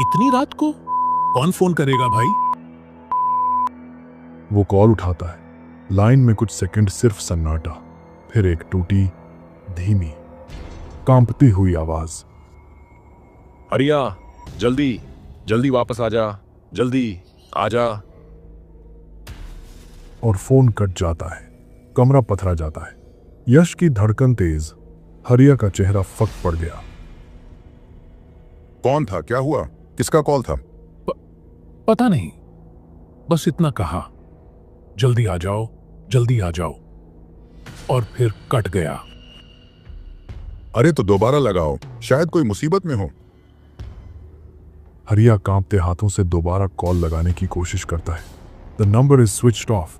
इतनी रात को कौन फोन करेगा भाई? वो कॉल उठाता है। लाइन में कुछ सेकंड सिर्फ सन्नाटा, फिर एक टूटी, धीमी, कांपती हुई आवाज। हरिया, जल्दी जल्दी वापस आ जा, जल्दी आ जा। और फोन कट जाता है। कमरा पथरा जाता है। यश की धड़कन तेज, हरिया का चेहरा फक पड़ गया। कौन था? क्या हुआ? किसका कॉल था? पता नहीं, बस इतना कहा, जल्दी आ जाओ, जल्दी आ जाओ, और फिर कट गया। अरे तो दोबारा लगाओ, शायद कोई मुसीबत में हो। हरिया कांपते हाथों से दोबारा कॉल लगाने की कोशिश करता है। The number is switched of.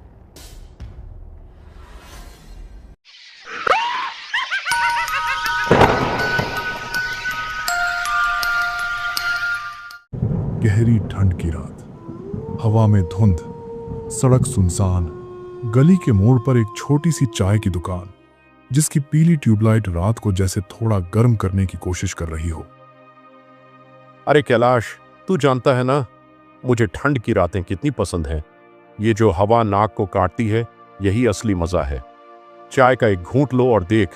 गहरी ठंड की रात, हवा में धुंध, सड़क सुनसान, गली के मोड़ पर एक छोटी सी चाय की दुकान, जिसकी पीली ट्यूबलाइट रात को जैसे थोड़ा गर्म करने की कोशिश कर रही हो। अरे कैलाश, तू जानता है ना, मुझे ठंड की रातें कितनी पसंद हैं। ये जो हवा नाक को काटती है, यही असली मजा है। चाय का एक घूंट लो और देख,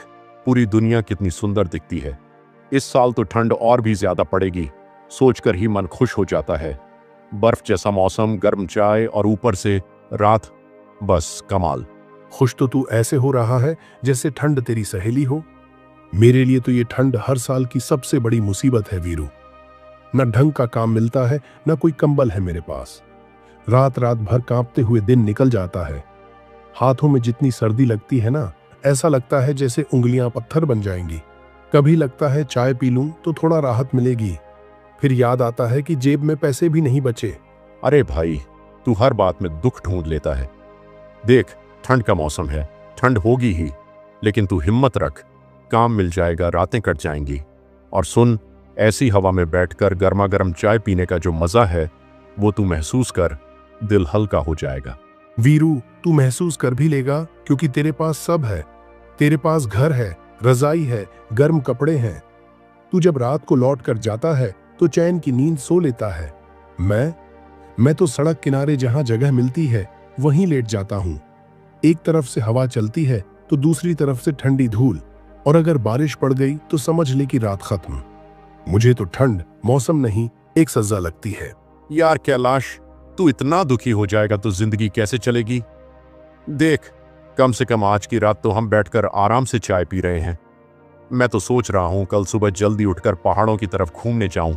पूरी दुनिया कितनी सुंदर दिखती है। इस साल तो ठंड और भी ज्यादा पड़ेगी, सोचकर ही मन खुश हो जाता है। बर्फ जैसा मौसम, गर्म चाय और ऊपर से रात, बस कमाल। खुश तो तू ऐसे हो रहा है जैसे ठंड तेरी सहेली हो। मेरे लिए तो ये ठंड हर साल की सबसे बड़ी मुसीबत है वीरू। न ढंग का काम मिलता है, न कोई कंबल है मेरे पास। रात रात भर कांपते हुए दिन निकल जाता है। हाथों में जितनी सर्दी लगती है ना, ऐसा लगता है जैसे उंगलियां पत्थर बन जाएंगी। कभी लगता है चाय पी लूं तो थोड़ा राहत मिलेगी, फिर याद आता है कि जेब में पैसे भी नहीं बचे। अरे भाई, तू हर बात में दुख ढूंढ लेता है। देख, ठंड का मौसम है, ठंड होगी ही, लेकिन तू हिम्मत रख, काम मिल जाएगा, रातें कट जाएंगी। और सुन, ऐसी हवा में बैठकर गर्मा गर्म चाय पीने का जो मजा है, वो तू महसूस कर, दिल हल्का हो जाएगा। वीरू, तू महसूस कर भी लेगा, क्योंकि तेरे पास सब है। तेरे पास घर है, रजाई है, गर्म कपड़े हैं। तू जब रात को लौट कर जाता है तो चैन की नींद सो लेता है। मैं तो सड़क किनारे जहां जगह मिलती है वहीं लेट जाता हूं। एक तरफ से हवा चलती है तो दूसरी तरफ से ठंडी धूल, और अगर बारिश पड़ गई तो समझ ले कि रात खत्म। मुझे तो ठंड मौसम नहीं, एक सजा लगती है। यार कैलाश, तू इतना दुखी हो जाएगा तो जिंदगी कैसे चलेगी? देख, कम से कम आज की रात तो हम बैठकर आराम से चाय पी रहे हैं। मैं तो सोच रहा हूं कल सुबह जल्दी उठकर पहाड़ों की तरफ घूमने जाऊं।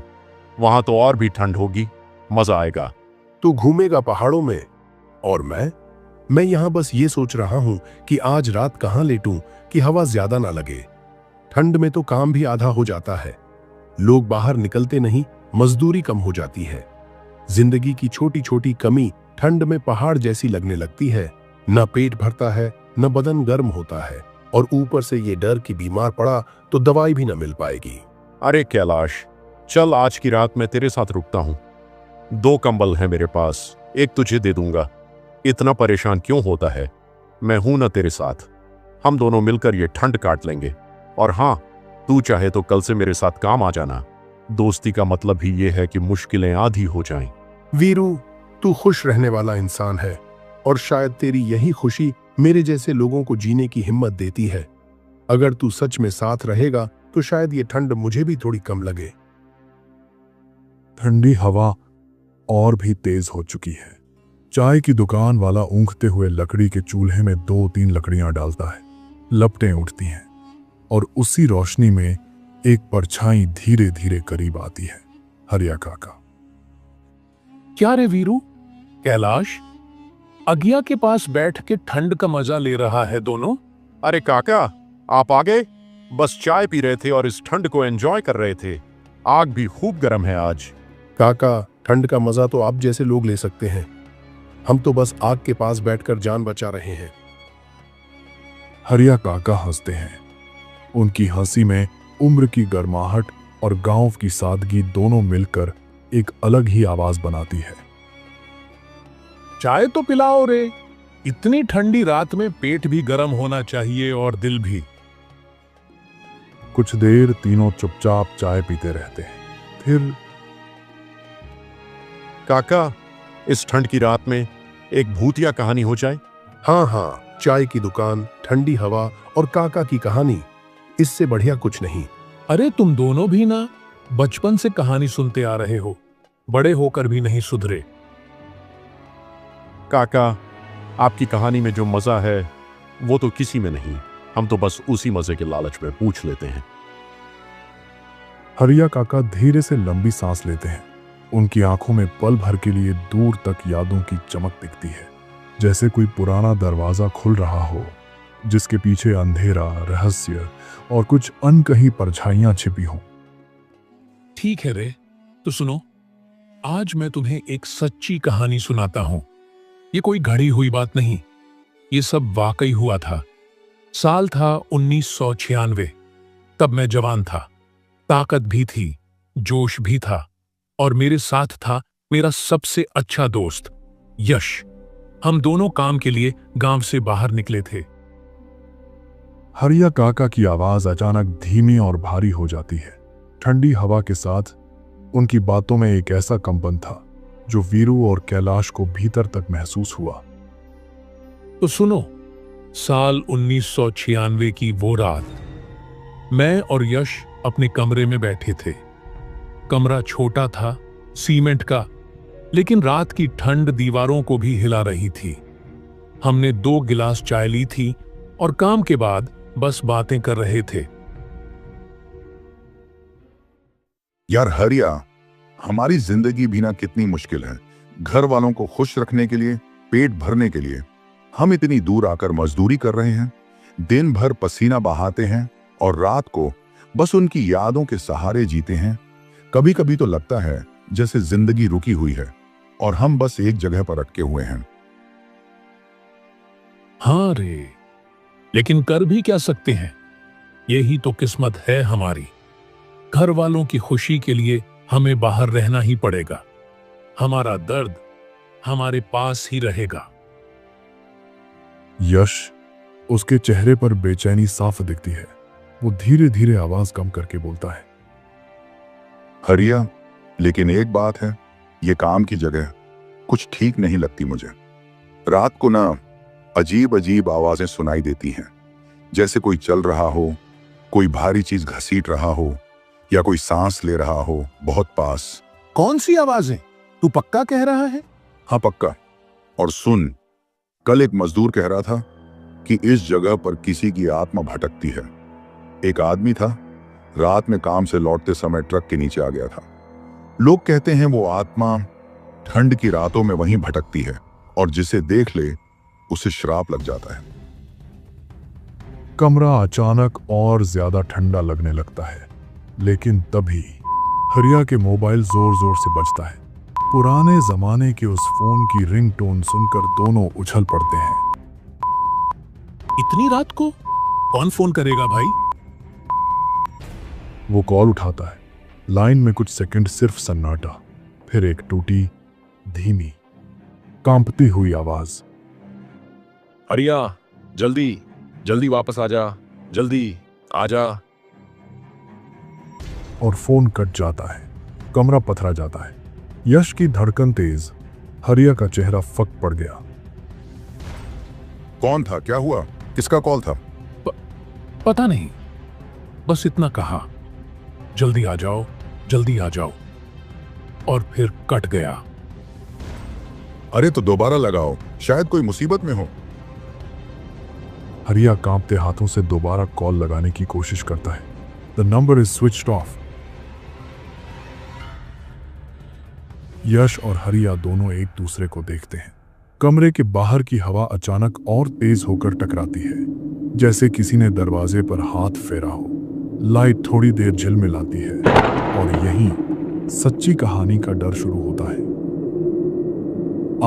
वहां तो और भी ठंड होगी, मजा आएगा। तू घूमेगा पहाड़ों में, और मैं यहां बस ये सोच रहा हूं कि आज रात कहां लेटूं कि हवा ज्यादा ना लगे। ठंड में तो काम भी आधा हो जाता है, लोग बाहर निकलते नहीं, मजदूरी कम हो जाती है। जिंदगी की छोटी छोटी कमी ठंड में पहाड़ जैसी लगने लगती है। न पेट भरता है, न बदन गर्म होता है, और ऊपर से ये डर कि बीमार पड़ा तो दवाई भी न मिल पाएगी। अरे कैलाश, चल आज की रात मैं तेरे साथ रुकता हूं। 2 कंबल हैं मेरे पास, एक तुझे दे दूंगा। इतना परेशान क्यों होता है? मैं हूं ना तेरे साथ। हम दोनों मिलकर ये ठंड काट लेंगे। और हाँ, तू चाहे तो कल से मेरे साथ काम आ जाना। दोस्ती का मतलब ही ये है कि मुश्किलें आधी हो जाएं। वीरू, तू खुश रहने वाला इंसान है, और शायद तेरी यही खुशी मेरे जैसे लोगों को जीने की हिम्मत देती है। अगर तू सच में साथ रहेगा तो शायद ये ठंड मुझे भी थोड़ी कम लगे। ठंडी हवा और भी तेज हो चुकी है। चाय की दुकान वाला ऊंघते हुए लकड़ी के चूल्हे में 2-3 लकड़ियां डालता है। लपटें उठती हैं, और उसी रोशनी में एक परछाई धीरे धीरे करीब आती है। हरिया काका। क्या रे वीरू, कैलाश अगिया के पास बैठ के ठंड का मजा ले रहा है दोनों? अरे काका, आप आ गए? बस चाय पी रहे थे और इस ठंड को एंजॉय कर रहे थे। आग भी खूब गर्म है आज। काका, ठंड का मजा तो आप जैसे लोग ले सकते हैं, हम तो बस आग के पास बैठकर जान बचा रहे हैं। हरिया काका हंसते हैं। उनकी हंसी में उम्र की गर्माहट और गांव की सादगी दोनों मिलकर एक अलग ही आवाज बनाती है। चाय तो पिलाओ रे, इतनी ठंडी रात में पेट भी गर्म होना चाहिए और दिल भी। कुछ देर तीनों चुपचाप चाय पीते रहते हैं। काका, इस ठंड की रात में एक भूतिया कहानी हो जाए। हाँ हाँ, चाय की दुकान, ठंडी हवा और काका की कहानी, इससे बढ़िया कुछ नहीं। अरे तुम दोनों भी ना बचपन से कहानी सुनते आ रहे हो, बड़े होकर भी नहीं सुधरे। काका, आपकी कहानी में जो मजा है वो तो किसी में नहीं। हम तो बस उसी मजे के लालच में पूछ लेते हैं। हरिया काका धीरे से लंबी सांस लेते हैं। उनकी आंखों में पल भर के लिए दूर तक यादों की चमक दिखती है, जैसे कोई पुराना दरवाजा खुल रहा हो जिसके पीछे अंधेरा, रहस्य और कुछ अनकही परछाइयां छिपी हों। ठीक है रे, तो सुनो, आज मैं तुम्हें एक सच्ची कहानी सुनाता हूं। ये कोई घड़ी हुई बात नहीं, ये सब वाकई हुआ था। साल था 1996। तब मैं जवान था, ताकत भी थी, जोश भी था, और मेरे साथ था मेरा सबसे अच्छा दोस्त यश। हम दोनों काम के लिए गांव से बाहर निकले थे। हरिया काका की आवाज अचानक धीमी और भारी हो जाती है। ठंडी हवा के साथ उनकी बातों में एक ऐसा कंपन था जो वीरू और कैलाश को भीतर तक महसूस हुआ। तो सुनो, साल 1996 की वो रात, मैं और यश अपने कमरे में बैठे थे। कमरा छोटा था, सीमेंट का, लेकिन रात की ठंड दीवारों को भी हिला रही थी। हमने 2 गिलास चाय ली थी और काम के बाद बस बातें कर रहे थे। यार हरिया, हमारी जिंदगी भी ना कितनी मुश्किल है। घर वालों को खुश रखने के लिए, पेट भरने के लिए हम इतनी दूर आकर मजदूरी कर रहे हैं, दिन भर पसीना बहाते हैं और रात को बस उनकी यादों के सहारे जीते हैं। कभी कभी तो लगता है जैसे जिंदगी रुकी हुई है और हम बस एक जगह पर अटके हुए हैं। हाँ रे, लेकिन कर भी क्या सकते हैं? यही तो किस्मत है हमारी। घर वालों की खुशी के लिए हमें बाहर रहना ही पड़ेगा। हमारा दर्द हमारे पास ही रहेगा। यश, उसके चेहरे पर बेचैनी साफ दिखती है। वो धीरे धीरे आवाज कम करके बोलता है, हरिया, लेकिन एक बात है, ये काम की जगह कुछ ठीक नहीं लगती मुझे। रात को ना अजीब अजीब आवाजें सुनाई देती हैं, जैसे कोई चल रहा हो, कोई भारी चीज घसीट रहा हो या कोई सांस ले रहा हो बहुत पास। कौन सी आवाजें? तू पक्का कह रहा है? हाँ पक्का। और सुन, कल एक मजदूर कह रहा था कि इस जगह पर किसी की आत्मा भटकती है। एक आदमी था, रात में काम से लौटते समय ट्रक के नीचे आ गया था। लोग कहते हैं वो आत्मा ठंड की रातों में वहीं भटकती है और जिसे देख ले उसे श्राप लग जाता है। कमरा अचानक और ज्यादा ठंडा लगने लगता है, लेकिन तभी हरिया के मोबाइल जोर जोर से बजता है। पुराने जमाने के उस फोन की रिंगटोन सुनकर दोनों उछल पड़ते हैं। इतनी रात को कौन फोन करेगा भाई? वो कॉल उठाता है। लाइन में कुछ सेकंड सिर्फ सन्नाटा, फिर एक टूटी, धीमी, कांपती हुई आवाज, हरिया, जल्दी जल्दी वापस आ जा, जल्दी आ जा। और फोन कट जाता है। कमरा पथरा जाता है। यश की धड़कन तेज, हरिया का चेहरा फक पड़ गया। कौन था? क्या हुआ? किसका कॉल था? पता नहीं, बस इतना कहा, जल्दी आ जाओ, जल्दी आ जाओ, और फिर कट गया। अरे तो दोबारा लगाओ, शायद कोई मुसीबत में हो। हरिया कांपते हाथों से दोबारा कॉल लगाने की कोशिश करता है। The number is switched off. Yash और हरिया दोनों एक दूसरे को देखते हैं। कमरे के बाहर की हवा अचानक और तेज होकर टकराती है, जैसे किसी ने दरवाजे पर हाथ फेरा हो। लाइट थोड़ी देर झिलमिलाती है और यहीं सच्ची कहानी का डर शुरू होता है।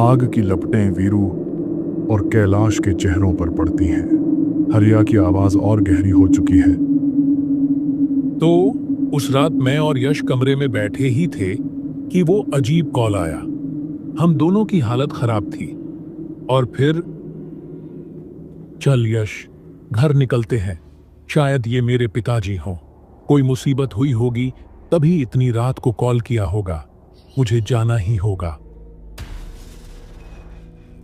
आग की लपटें वीरू और कैलाश के चेहरों पर पड़ती हैं। हरिया की आवाज और गहरी हो चुकी है। तो उस रात मैं और यश कमरे में बैठे ही थे कि वो अजीब कॉल आया। हम दोनों की हालत खराब थी। और फिर, चल यश, घर निकलते हैं, शायद ये मेरे पिताजी हों। कोई मुसीबत हुई होगी तभी इतनी रात को कॉल किया होगा। मुझे जाना ही होगा।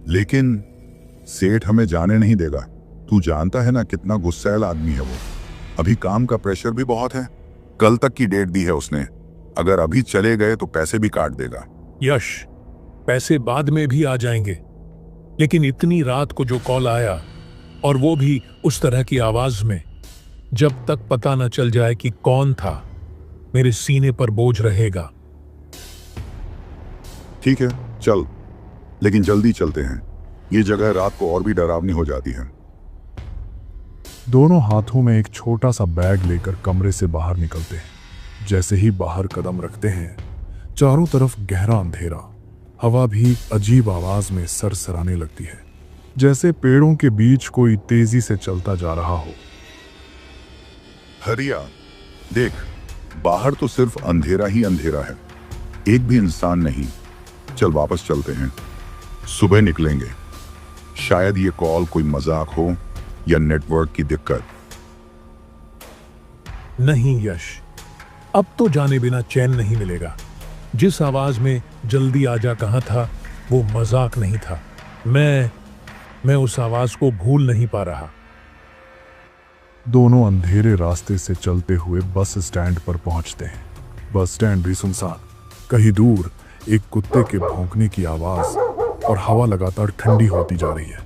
लेकिन सेठ हमें जाने नहीं देगा। तू जानता है ना कितना गुस्सैल आदमी है वो। अभी काम का प्रेशर भी बहुत है। कल तक की डेट दी है उसने। अगर अभी चले गए तो पैसे भी काट देगा। यश, पैसे बाद में भी आ जाएंगे, लेकिन इतनी रात को जो कॉल आया, और वो भी उस तरह की आवाज में, जब तक पता न चल जाए कि कौन था, मेरे सीने पर बोझ रहेगा। ठीक है चल, लेकिन जल्दी चलते हैं। ये जगह रात को और भी डरावनी हो जाती है। दोनों हाथों में एक छोटा सा बैग लेकर कमरे से बाहर निकलते हैं। जैसे ही बाहर कदम रखते हैं, चारों तरफ गहरा अंधेरा। हवा भी अजीब आवाज में सरसराने लगती है, जैसे पेड़ों के बीच कोई तेजी से चलता जा रहा हो। हरिया देख, बाहर तो सिर्फ अंधेरा ही अंधेरा है, एक भी इंसान नहीं। चल वापस चलते हैं, सुबह निकलेंगे। शायद ये कॉल कोई मजाक हो या नेटवर्क की दिक्कत। नहीं यश, अब तो जाने बिना चैन नहीं मिलेगा। जिस आवाज में जल्दी आजा कहा था, वो मजाक नहीं था। मैं उस आवाज को भूल नहीं पा रहा। दोनों अंधेरे रास्ते से चलते हुए बस स्टैंड पर पहुंचते हैं। बस स्टैंड भी सुनसान। कहीं दूर एक कुत्ते के भौंकने की आवाज और हवा लगातार ठंडी होती जा रही है।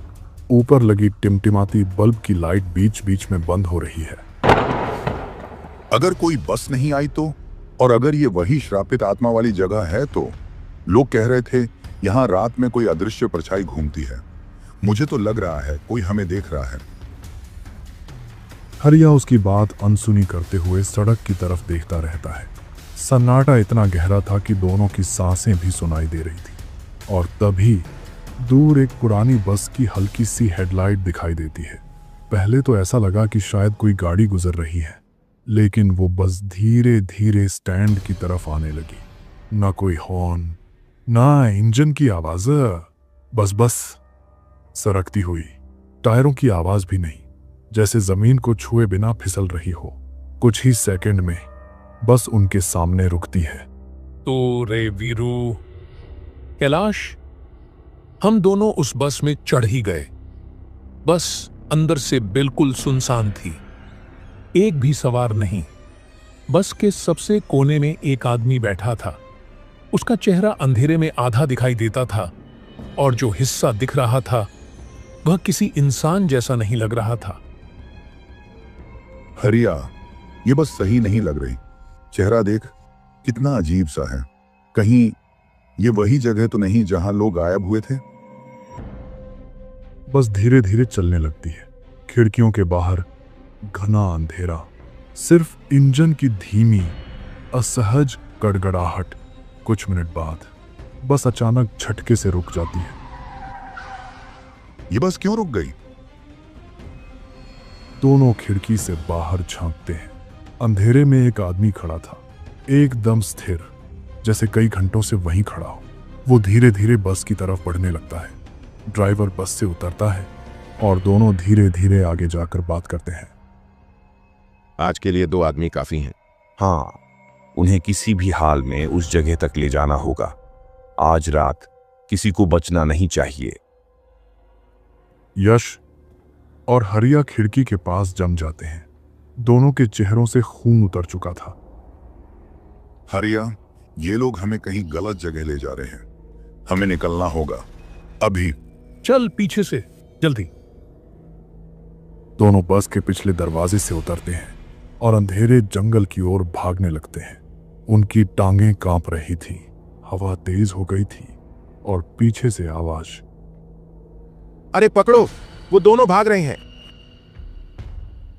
ऊपर लगी टिमटिमाती बल्ब की लाइट बीच बीच में बंद हो रही है। अगर कोई बस नहीं आई तो, और अगर ये वही श्रापित आत्मा वाली जगह है तो। लोग कह रहे थे यहाँ रात में कोई अदृश्य परछाई घूमती है। मुझे तो लग रहा है कोई हमें देख रहा है। हरिया उसकी बात अनसुनी करते हुए सड़क की तरफ देखता रहता है। सन्नाटा इतना गहरा था कि दोनों की सांसें भी सुनाई दे रही थी। और तभी दूर एक पुरानी बस की हल्की सी हेडलाइट दिखाई देती है। पहले तो ऐसा लगा कि शायद कोई गाड़ी गुजर रही है, लेकिन वो बस धीरे धीरे स्टैंड की तरफ आने लगी। ना कोई हॉर्न, ना इंजन की आवाज, बस सरकती हुई। टायरों की आवाज भी नहीं, जैसे जमीन को छुए बिना फिसल रही हो। कुछ ही सेकंड में बस उनके सामने रुकती है। तो रे वीरू, कैलाश, हम दोनों उस बस में चढ़ ही गए। बस अंदर से बिल्कुल सुनसान थी, एक भी सवार नहीं। बस के सबसे कोने में एक आदमी बैठा था। उसका चेहरा अंधेरे में आधा दिखाई देता था, और जो हिस्सा दिख रहा था वह किसी इंसान जैसा नहीं लग रहा था। हरिया, ये बस सही नहीं लग रही। चेहरा देख, कितना अजीब सा है। कहीं ये वही जगह तो नहीं जहां लोग गायब हुए थे? बस धीरे धीरे चलने लगती है। खिड़कियों के बाहर घना अंधेरा, सिर्फ इंजन की धीमी असहज गड़गड़ाहट। कुछ मिनट बाद बस अचानक झटके से रुक जाती है। ये बस क्यों रुक गई? दोनों खिड़की से बाहर झांकते हैं। अंधेरे में एक आदमी खड़ा था, एकदम स्थिर, जैसे कई घंटों से वहीं खड़ा हो। वो धीरे धीरे बस की तरफ बढ़ने लगता है। ड्राइवर बस से उतरता है और दोनों धीरे धीरे आगे जाकर बात करते हैं। आज के लिए 2 आदमी काफी हैं। हाँ, उन्हें किसी भी हाल में उस जगह तक ले जाना होगा। आज रात किसी को बचना नहीं चाहिए। यश और हरिया खिड़की के पास जम जाते हैं। दोनों के चेहरों से खून उतर चुका था। हरिया, ये लोग हमें कहीं गलत जगह ले जा रहे हैं। हमें निकलना होगा अभी। चल पीछे से, जल्दी। दोनों बस के पिछले दरवाजे से उतरते हैं और अंधेरे जंगल की ओर भागने लगते हैं। उनकी टांगें कांप रही थी, हवा तेज हो गई थी और पीछे से आवाज, अरे पकड़ो, वो दोनों भाग रहे हैं।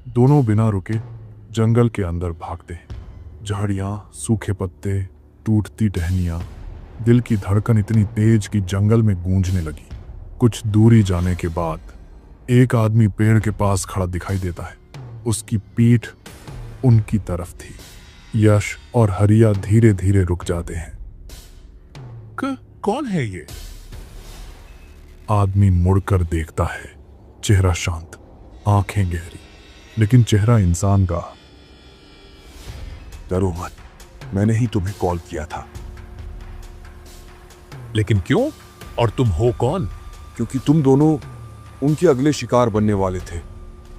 दोनों बिना रुके जंगल के अंदर भागते हैं। झाड़ियां, सूखे पत्ते, टूटती टहनियां। दिल की धड़कन इतनी तेज कि जंगल में गूंजने लगी। कुछ दूरी जाने के बाद एक आदमी पेड़ के पास खड़ा दिखाई देता है। उसकी पीठ उनकी तरफ थी। यश और हरिया धीरे धीरे रुक जाते हैं। कौन है ये? आदमी मुड़कर देखता है, चेहरा शांत, आंखें गहरी, लेकिन चेहरा इंसान का। डरो मत, मैंने ही तुम्हें कॉल किया था। लेकिन क्यों? और तुम हो कौन? क्योंकि तुम दोनों उनके अगले शिकार बनने वाले थे,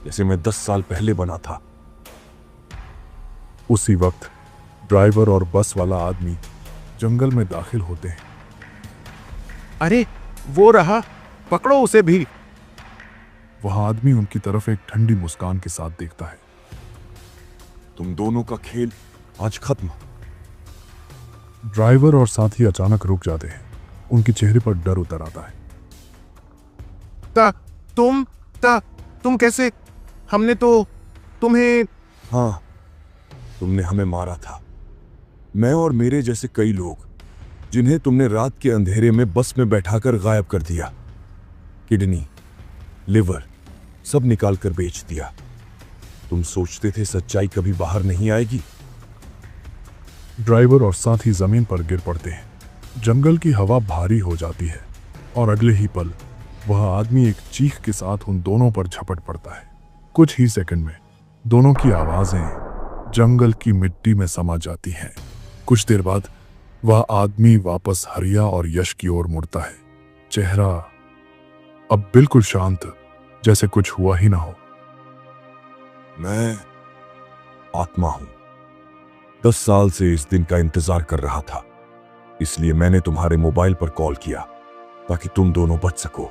जैसे मैं 10 साल पहले बना था। उसी वक्त ड्राइवर और बस वाला आदमी जंगल में दाखिल होते हैं। अरे वो रहा, पकड़ो उसे भी। वह आदमी उनकी तरफ एक ठंडी मुस्कान के साथ देखता है। तुम दोनों का खेल आज खत्म। ड्राइवर और साथी अचानक रुक जाते हैं। उनके चेहरे पर डर उतर आता है। तुम कैसे? हमने तो तुम्हें। हाँ, तुमने हमें मारा था। मैं और मेरे जैसे कई लोग, जिन्हें तुमने रात के अंधेरे में बस में बैठाकर गायब कर दिया। किडनी, लिवर सब निकाल कर बेच दिया। तुम सोचते थे सच्चाई कभी बाहर नहीं आएगी। ड्राइवर और साथी जमीन पर गिर पड़ते हैं। जंगल की हवा भारी हो जाती है और अगले ही पल वह आदमी एक चीख के साथ उन दोनों पर झपट पड़ता है। कुछ ही सेकंड में दोनों की आवाजें जंगल की मिट्टी में समा जाती हैं। कुछ देर बाद वह आदमी वापस हरिया और यश की ओर मुड़ता है। चेहरा अब बिल्कुल शांत, जैसे कुछ हुआ ही ना हो। मैं आत्मा हूं। 10 साल से इस दिन का इंतजार कर रहा था, इसलिए मैंने तुम्हारे मोबाइल पर कॉल किया ताकि तुम दोनों बच सको।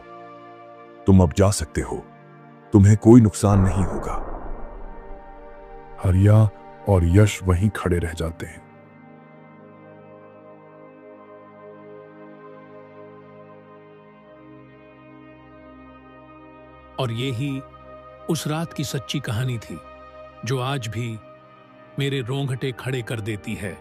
तुम अब जा सकते हो, तुम्हें कोई नुकसान नहीं होगा। हरिया और यश वहीं खड़े रह जाते हैं। और ये ही उस रात की सच्ची कहानी थी, जो आज भी मेरे रोंगटे खड़े कर देती है।